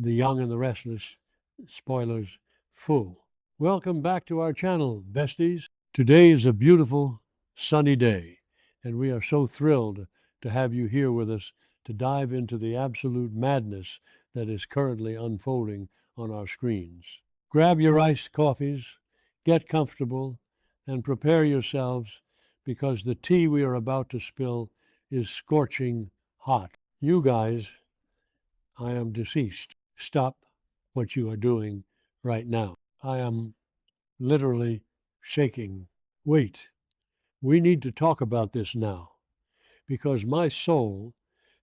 The Young and the Restless, spoilers full. Welcome back to our channel, besties. Today is a beautiful, sunny day, and we are so thrilled to have you here with us to dive into the absolute madness that is currently unfolding on our screens. Grab your iced coffees, get comfortable, and prepare yourselves because the tea we are about to spill is scorching hot. You guys, I am deceased. Stop what you are doing right now. I am literally shaking. Wait, we need to talk about this now because my soul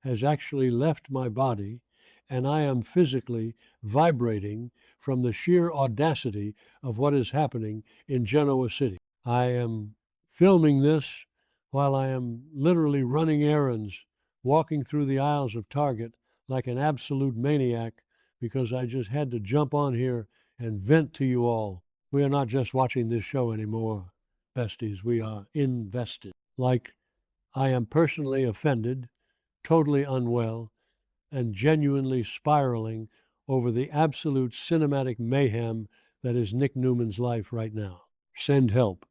has actually left my body and I am physically vibrating from the sheer audacity of what is happening in Genoa City. I am filming this while I am literally running errands, walking through the aisles of Target like an absolute maniac because I just had to jump on here and vent to you all. We are not just watching this show anymore, besties. We are invested. Like, I am personally offended, totally unwell, and genuinely spiraling over the absolute cinematic mayhem that is Nick Newman's life right now. Send help.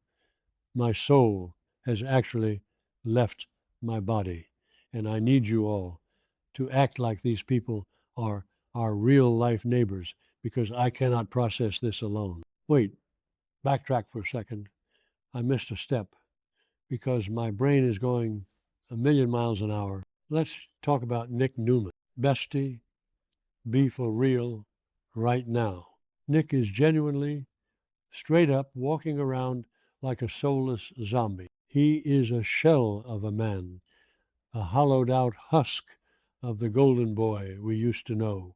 My soul has actually left my body, and I need you all to act like these people are our real life neighbors because I cannot process this alone. Wait, backtrack for a second. I missed a step because my brain is going a million miles an hour. Let's talk about Nick Newman. Bestie, be for real right now. Nick is genuinely, straight up, walking around like a soulless zombie. He is a shell of a man, a hollowed out husk of the golden boy we used to know.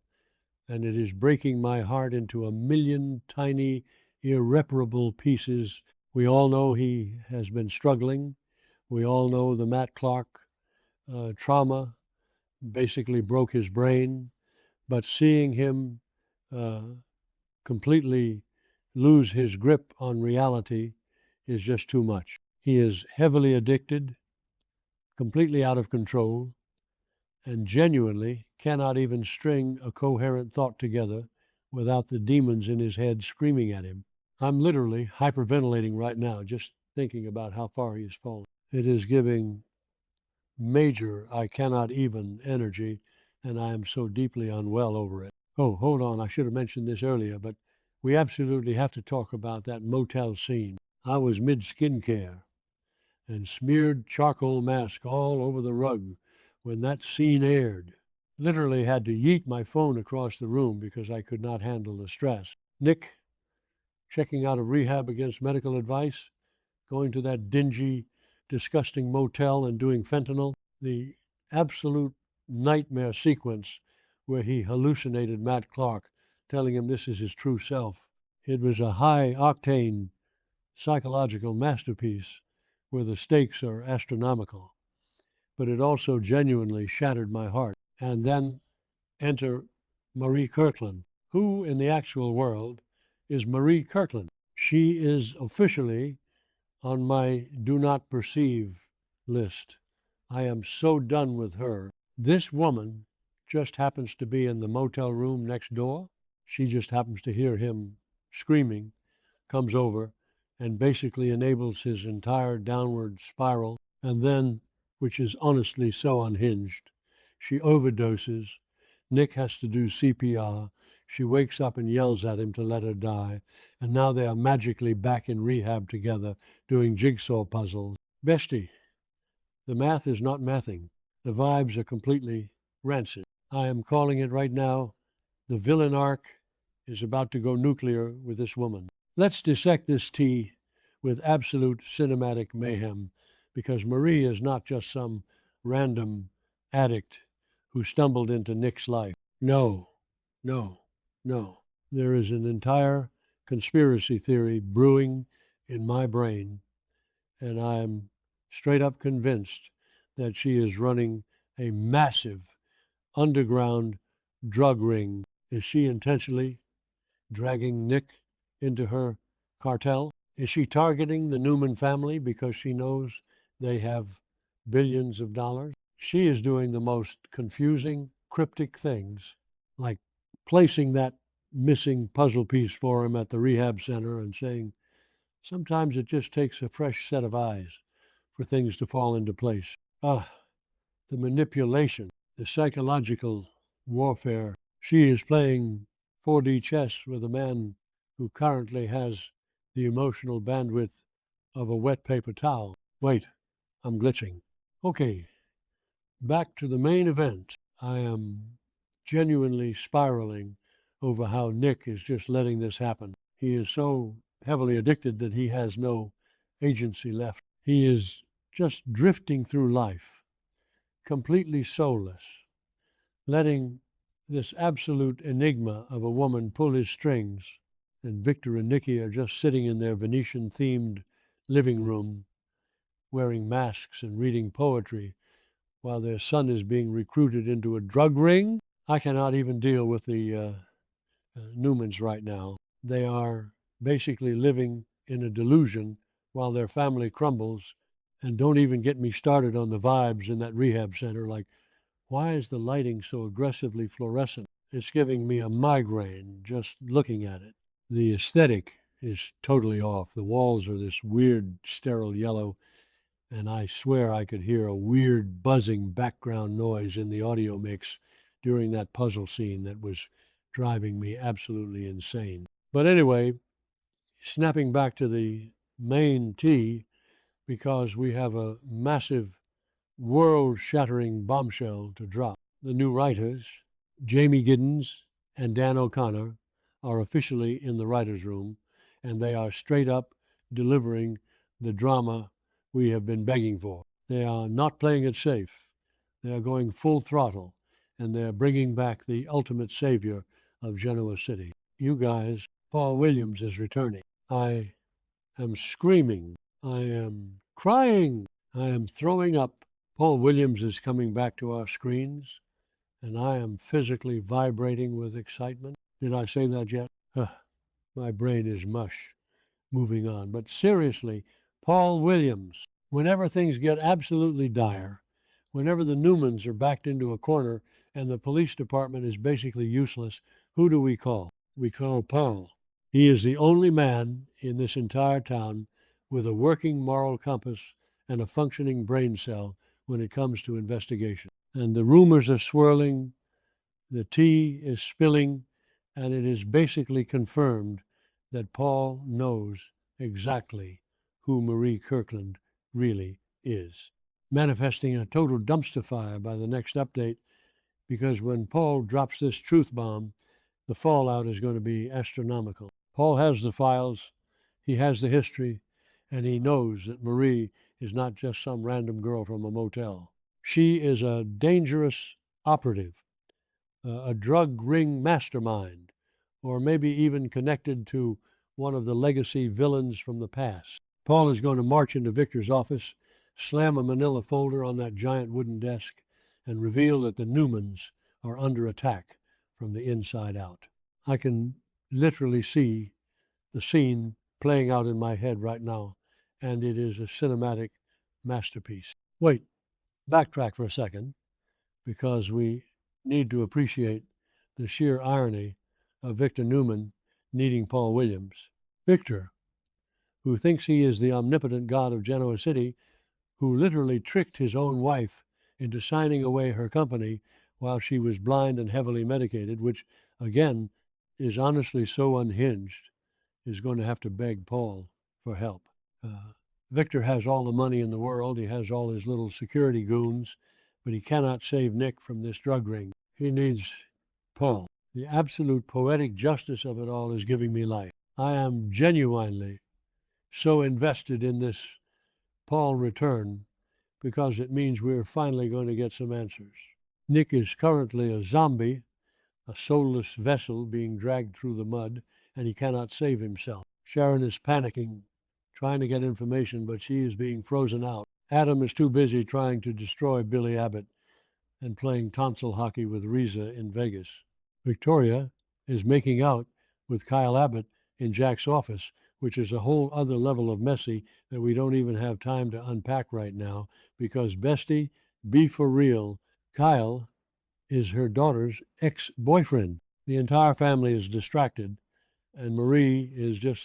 And it is breaking my heart into a million tiny, irreparable pieces. We all know he has been struggling. We all know the Matt Clark trauma basically broke his brain. But seeing him completely lose his grip on reality is just too much. He is heavily addicted, completely out of control, and genuinely cannot even string a coherent thought together without the demons in his head screaming at him. I'm literally hyperventilating right now just thinking about how far he has fallen. It is giving major I cannot even energy, and I am so deeply unwell over it. Oh, hold on, I should have mentioned this earlier, but we absolutely have to talk about that motel scene. I was mid-skincare and smeared charcoal mask all over the rug when that scene aired. Literally had to yeet my phone across the room because I could not handle the stress. Nick, checking out of rehab against medical advice, going to that dingy, disgusting motel and doing fentanyl. The absolute nightmare sequence where he hallucinated Matt Clark, telling him this is his true self. It was a high-octane psychological masterpiece where the stakes are astronomical. But it also genuinely shattered my heart. And then enter Marie Kirkland. Who in the actual world is Marie Kirkland? She is officially on my do not perceive list. I am so done with her. This woman just happens to be in the motel room next door. She just happens to hear him screaming, comes over, and basically enables his entire downward spiral. And then, which is honestly so unhinged, she overdoses. Nick has to do CPR. She wakes up and yells at him to let her die. And now they are magically back in rehab together doing jigsaw puzzles. Bestie, the math is not mathing. The vibes are completely rancid. I am calling it right now. The villain arc is about to go nuclear with this woman. Let's dissect this tea with absolute cinematic mayhem because Marie is not just some random addict who stumbled into Nick's life. No, no, no. There is an entire conspiracy theory brewing in my brain, and I'm straight up convinced that she is running a massive underground drug ring. Is she intentionally dragging Nick into her cartel? Is she targeting the Newman family because she knows they have billions of dollars? She is doing the most confusing, cryptic things, like placing that missing puzzle piece for him at the rehab center and saying, sometimes it just takes a fresh set of eyes for things to fall into place. The manipulation, the psychological warfare. She is playing 4D chess with a man who currently has the emotional bandwidth of a wet paper towel. Wait, I'm glitching. Okay, back to the main event. I am genuinely spiraling over how Nick is just letting this happen. He is so heavily addicted that he has no agency left. He is just drifting through life, completely soulless, letting this absolute enigma of a woman pull his strings. And Victor and Nikki are just sitting in their Venetian-themed living room, wearing masks and reading poetry, while their son is being recruited into a drug ring. I cannot even deal with the Newmans right now. They are basically living in a delusion while their family crumbles. And don't even get me started on the vibes in that rehab center. Like, why is the lighting so aggressively fluorescent? It's giving me a migraine just looking at it. The aesthetic is totally off. The walls are this weird sterile yellow, and I swear I could hear a weird buzzing background noise in the audio mix during that puzzle scene that was driving me absolutely insane. But anyway, snapping back to the main T, because we have a massive world-shattering bombshell to drop. The new writers, Jamie Giddens and Dan O'Connor, are officially in the writer's room, and they are straight up delivering the drama we have been begging for. They are not playing it safe. They are going full throttle, and they're bringing back the ultimate savior of Genoa City. You guys, Paul Williams is returning. I am screaming. I am crying. I am throwing up. Paul Williams is coming back to our screens, and I am physically vibrating with excitement. Did I say that yet? My brain is mush. Moving on. But seriously, Paul Williams, whenever things get absolutely dire, whenever the Newmans are backed into a corner and the police department is basically useless, who do we call? We call Paul. He is the only man in this entire town with a working moral compass and a functioning brain cell when it comes to investigation. And the rumors are swirling, the tea is spilling, and it is basically confirmed that Paul knows exactly who Marie Kirkland really is, manifesting a total dumpster fire by the next update, because when Paul drops this truth bomb, the fallout is going to be astronomical. Paul has the files, he has the history, and he knows that Marie is not just some random girl from a motel. She is a dangerous operative, a drug ring mastermind, or maybe even connected to one of the legacy villains from the past. Paul is going to march into Victor's office, slam a manila folder on that giant wooden desk, and reveal that the Newmans are under attack from the inside out. I can literally see the scene playing out in my head right now, and it is a cinematic masterpiece. Wait, backtrack for a second, because we need to appreciate the sheer irony of Victor Newman needing Paul Williams. Victor, who thinks he is the omnipotent god of Genoa City, who literally tricked his own wife into signing away her company while she was blind and heavily medicated, which, again, is honestly so unhinged, is going to have to beg Paul for help. Victor has all the money in the world. He has all his little security goons, but he cannot save Nick from this drug ring. He needs Paul. The absolute poetic justice of it all is giving me life. I am genuinely so invested in this Paul return because it means we're finally going to get some answers. Nick is currently a zombie, a soulless vessel being dragged through the mud, and he cannot save himself. Sharon is panicking, trying to get information, but she is being frozen out. Adam is too busy trying to destroy Billy Abbott and playing tonsil hockey with Reza in Vegas. Victoria is making out with Kyle Abbott in Jack's office, which is a whole other level of messy that we don't even have time to unpack right now, because bestie, be for real, Kyle is her daughter's ex-boyfriend. The entire family is distracted, and Marie is just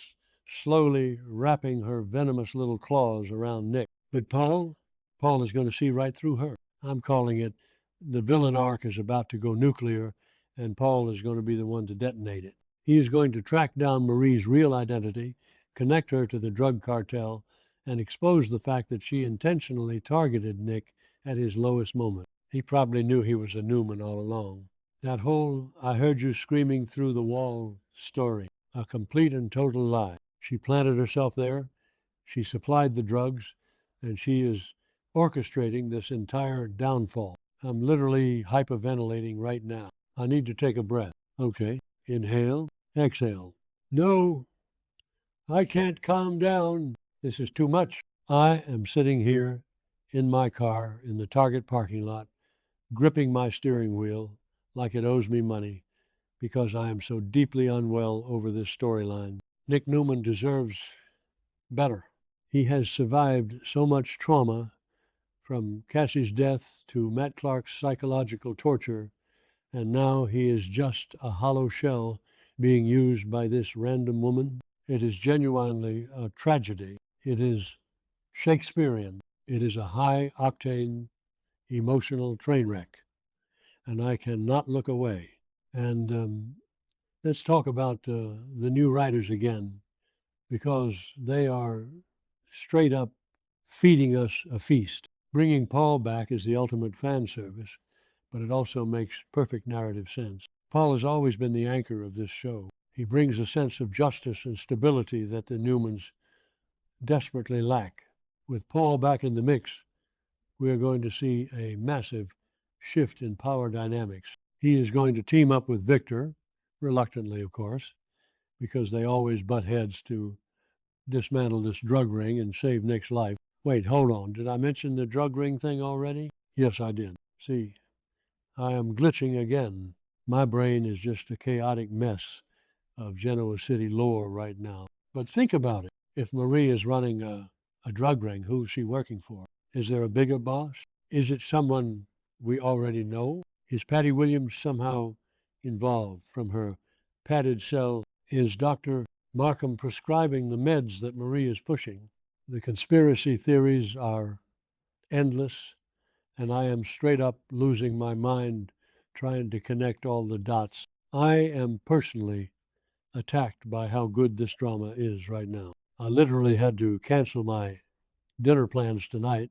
slowly wrapping her venomous little claws around Nick. But Paul is going to see right through her. I'm calling it the villain arc is about to go nuclear, and Paul is going to be the one to detonate it. He is going to track down Marie's real identity, connect her to the drug cartel, and expose the fact that she intentionally targeted Nick at his lowest moment. He probably knew he was a Newman all along. That whole "I heard you screaming through the wall" story, a complete and total lie. She planted herself there, she supplied the drugs, and she is orchestrating this entire downfall. I'm literally hyperventilating right now. I need to take a breath. Okay, inhale, exhale. No, I can't calm down. This is too much. I am sitting here in my car in the Target parking lot, gripping my steering wheel like it owes me money because I am so deeply unwell over this storyline. Nick Newman deserves better. He has survived so much trauma, from Cassie's death to Matt Clark's psychological torture, and now he is just a hollow shell being used by this random woman. It is genuinely a tragedy. It is Shakespearean. It is a high-octane, emotional train wreck, and I cannot look away. And let's talk about the new writers again, because they are straight up feeding us a feast. Bringing Paul back is the ultimate fan service, but it also makes perfect narrative sense. Paul has always been the anchor of this show. He brings a sense of justice and stability that the Newmans desperately lack. With Paul back in the mix, we are going to see a massive shift in power dynamics. He is going to team up with Victor, reluctantly, of course, because they always butt heads to dismantle this drug ring and save Nick's life. Wait, hold on. Did I mention the drug ring thing already? Yes, I did. See, I am glitching again. My brain is just a chaotic mess of Genoa City lore right now. But think about it. If Marie is running a drug ring, who's she working for? Is there a bigger boss? Is it someone we already know? Is Patty Williams somehow involved from her padded cell? Is Dr. Markham prescribing the meds that Marie is pushing? The conspiracy theories are endless, and I am straight up losing my mind trying to connect all the dots. I am personally attacked by how good this drama is right now. I literally had to cancel my dinner plans tonight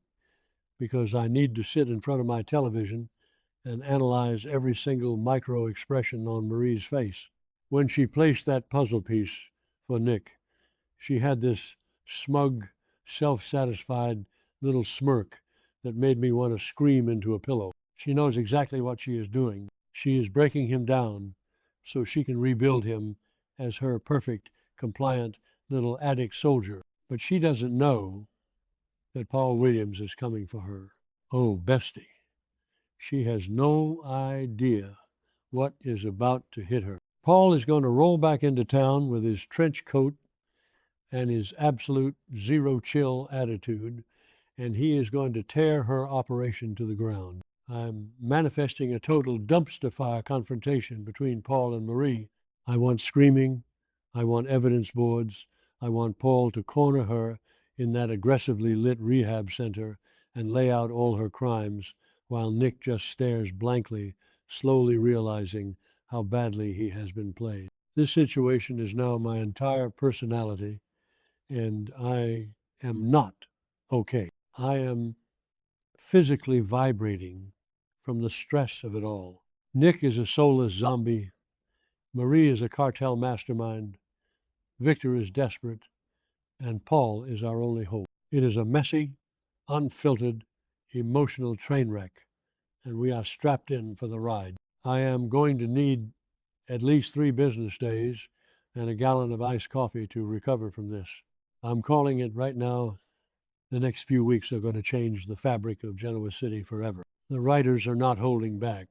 because I need to sit in front of my television and analyze every single micro expression on Marie's face. When she placed that puzzle piece for Nick, she had this smug, self-satisfied little smirk that made me want to scream into a pillow. She knows exactly what she is doing. She is breaking him down so she can rebuild him as her perfect, compliant little addict soldier. But she doesn't know that Paul Williams is coming for her. Oh, bestie. She has no idea what is about to hit her. Paul is going to roll back into town with his trench coat and his absolute zero chill attitude, and he is going to tear her operation to the ground. I'm manifesting a total dumpster fire confrontation between Paul and Marie. I want screaming. I want evidence boards. I want Paul to corner her in that aggressively lit rehab center and lay out all her crimes while Nick just stares blankly, slowly realizing how badly he has been played. This situation is now my entire personality, and I am not okay. I am physically vibrating from the stress of it all. Nick is a soulless zombie. Marie is a cartel mastermind. Victor is desperate. And Paul is our only hope. It is a messy, unfiltered, emotional train wreck, and we are strapped in for the ride. I am going to need at least 3 business days and a gallon of iced coffee to recover from this. I'm calling it right now. The next few weeks are going to change the fabric of Genoa City forever. The writers are not holding back,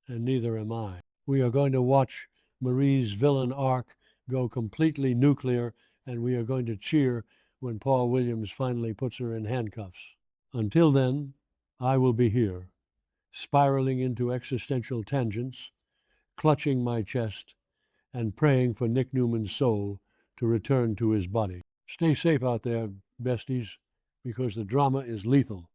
and neither am I. We are going to watch Marie's villain arc go completely nuclear, and we are going to cheer when Paul Williams finally puts her in handcuffs. Until then, I will be here, spiraling into existential tangents, clutching my chest and praying for Nick Newman's soul to return to his body. Stay safe out there, besties, because the drama is lethal.